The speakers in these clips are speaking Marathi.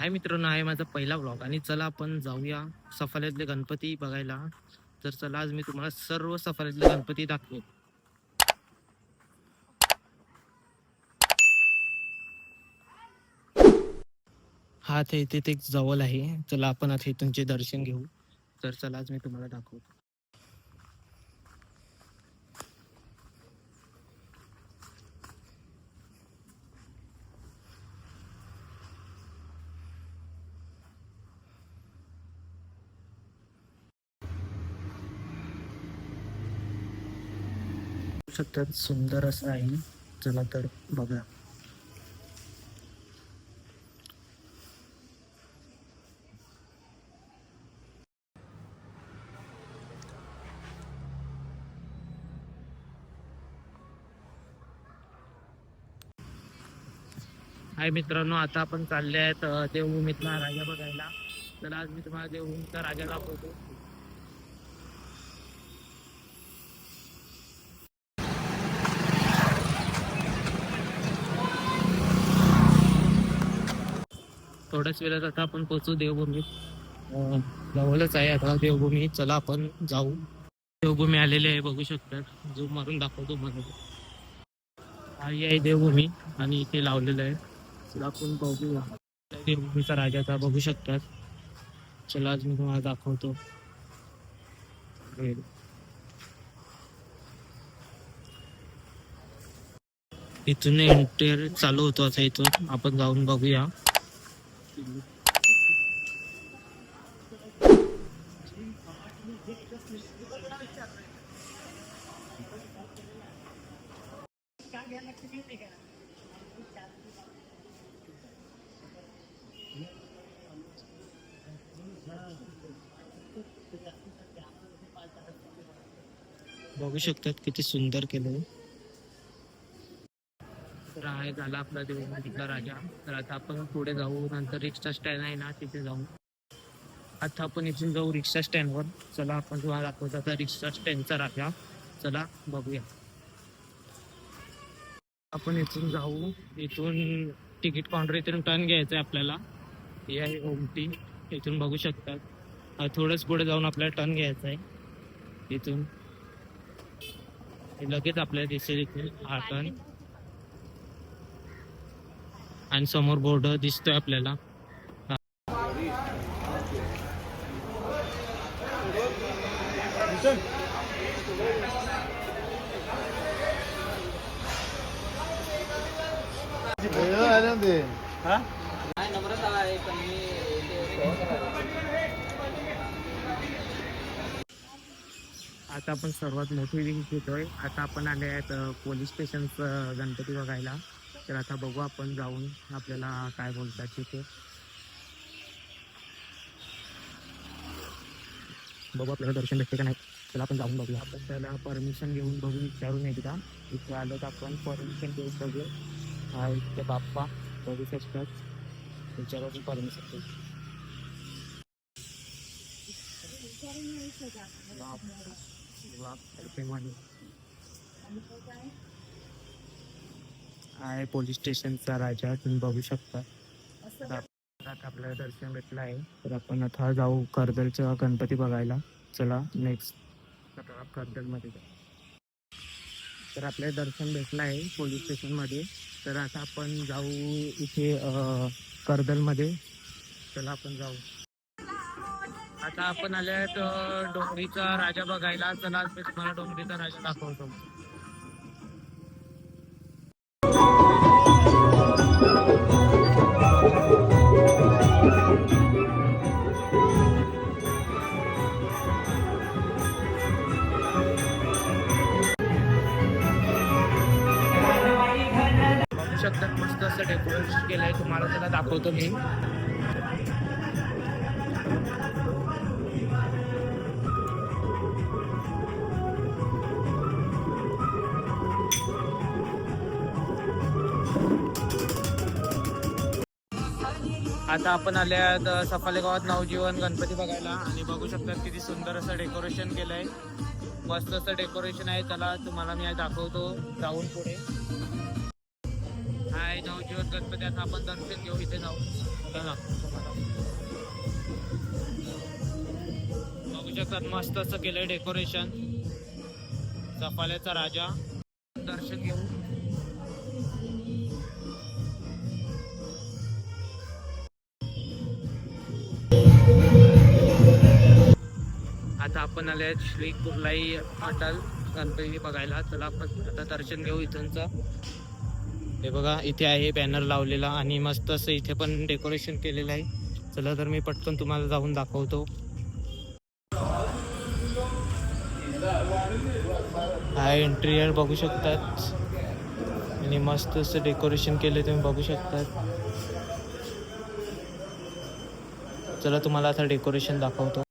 हाय मित्रांनो, आहे माझा पहिला व्लॉग आणि चला आपण जाऊया सफाल्यातले गणपती बघायला. तर चला आज मी तुम्हाला सर्व सफाल्यातले गणपती दाखवेन. हा ते इथे ते जवळ आहे. चला आपण आता इथूनचे दर्शन घेऊ. तर चला आज मी तुम्हाला दाखवतो. शकतात सुंदर असं आहे. चला तर बघा. हाय मित्रांनो, आता आपण चालले आहेत देवभूमीतला राजा बघायला. तर आज मी तुम्हाला देवभूमीचा राजा दाखवतो. थोड्याच वेळात आता आपण पोहोचू देवभूमीत. जवळच आहे आता देवभूमी. चला आपण जाऊ. देवभूमी आलेली आहे, बघू शकतात. झूम मारून दाखवतो मला. ही आहे देवभूमी आणि इथे लावलेलं आहे. चला आपण बघूया देवभूमीचा राजाचा, बघू शकतात. चला आज मी तुम्हाला दाखवतो. इथून एंटर चालू होतो. आता इथून आपण जाऊन बघूया. बघू शकतात किती सुंदर केलंय. तर आहे झाला आपला देवभूमीतला राजा. तर आता आपण पुढे जाऊ. नंतर रिक्षा स्टँड आहे ना, तिथे जाऊ. आता आपण इथून जाऊ रिक्षा स्टँडवर. चला आपण तुम्हाला दाखवतो आता रिक्षा स्टँडचा राजा. चला बघूया. आपण इथून जाऊ. इथून तिकीट काउंटर इथून टर्न घ्यायचं आहे आपल्याला. हे आहे ओमटी. इथून बघू शकतात. थोडंच पुढे जाऊन आपल्याला टर्न घ्यायचं आहे. इथून लगेच आपल्याला दिसेल इथे हा टर्न. आणि समोर बोर्ड दिसतोय आपल्याला. आता आपण सर्वात मोठी रिंग घेतोय. आता आपण आले आहेत पोलीस स्टेशनचं गणपती बघायला. तर आता बघू आपण जाऊन आपल्याला काय बोलतात तिथे. बघू आपल्याला दर्शन भेटते का नाही. त्याला आपण जाऊन बघूया. आपण त्याला परमिशन घेऊन बघू, विचारून एकदा. इथे आलो तर आपण परमिशन घेऊन बघू. हा इथे बाप्पा बघू शकतात. त्याच्यावर परमिशन घेऊ. आहे पोलीस स्टेशनचा राजा, तुम्ही बघू शकता. आता आपल्याला दर्शन भेटलं आहे. तर आपण आता जाऊ कर्दलचा गणपती बघायला. चला नेक्स्ट कर्दलमध्ये जाऊ. तर आपल्याला दर्शन भेटलं आहे पोलीस स्टेशनमध्ये. तर आता आपण जाऊ इथे कर्दलमध्ये. चला आपण जाऊ. आता आपण आले आहेत डोंगरीचा राजा बघायला. चला मी तुम्हाला डोंगरीचा राजा दाखवतो. बघू शकतात मस्त असं डेकोरेशन केलंय. तुम्हाला त्याला दाखवतो मी. आता आपण आले आहेत सफाले गावात नवजीवन गणपती बघायला. आणि बघू शकतात किती सुंदर असं डेकोरेशन केलंय. मस्त असं डेकोरेशन आहे. चला तुम्हाला मी दाखवतो जाऊन पुढे. हाय नवजीवन दिवस गणपती. आता आपण दर्शन घेऊ इथे जाऊ. चला बघू शकतात मस्त असं केलंय डेकोरेशन. सफाल्याचा राजा दर्शन घेऊ. आता आपण आले आहेत श्री कुर्लाई अटल गणपती बघायला. चला आपण आता दर्शन घेऊ इथूनचं. हे बघा इथे आहे बॅनर लावलेला आणि मस्त असं इथे पण डेकोरेशन केलेलं आहे. चला तर मी पटकन तुम्हाला जाऊन दाखवतो. हा इंटेरियर बघू शकतात आणि मस्त असं डेकोरेशन केले तुम्ही बघू शकतात. चला तुम्हाला आता डेकोरेशन दाखवतो.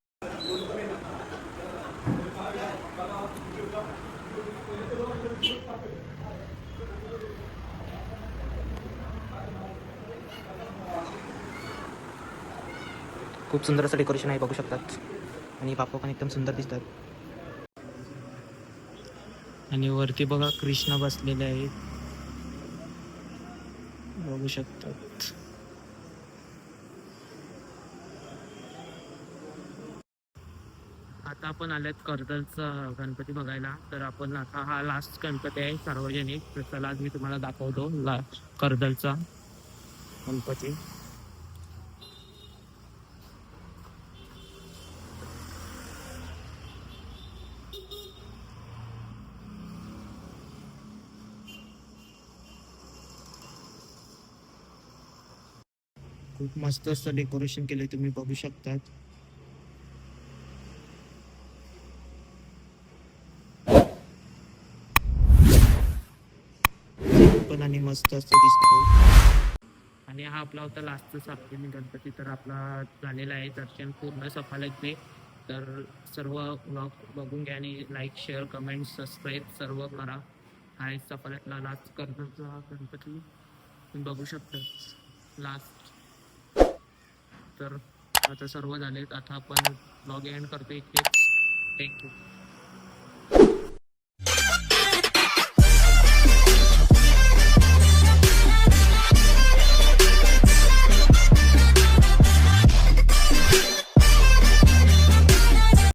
खूप सुंदर असं डेकोरेशन आहे बघू शकतात आणि बाप्पा पण एकदम सुंदर दिसतात. आणि वरती बघा कृष्ण बसलेले आहेत बघू शकतात. आता आपण आल्यात कर्दलचा गणपती बघायला. तर आपण आता हा लास्ट गणपती आहे सार्वजनिक. तर चला आज मी तुम्हाला दाखवतो कर्दलचा गणपती. खूप मस्त असं डेकोरेशन केलंय तुम्ही बघू शकतात. पण आणि मस्त असं दिसतो. आणि हा आपला होता लास्टचा सार्वजनिक गणपती. तर आपला झालेला आहे दर्शन पूर्ण सफाईने. तर सर्व ब्लॉग बघून घ्या आणि लाईक शेअर कमेंट सबस्क्राईब सर्व करा. हा आहे सफाईतला लास्ट कर्दलचा गणपती तुम्ही बघू शकता लास्ट. तर आता सर्व झालेत. आता आपण ब्लॉग एंड करतो इथेच. थँक्यू.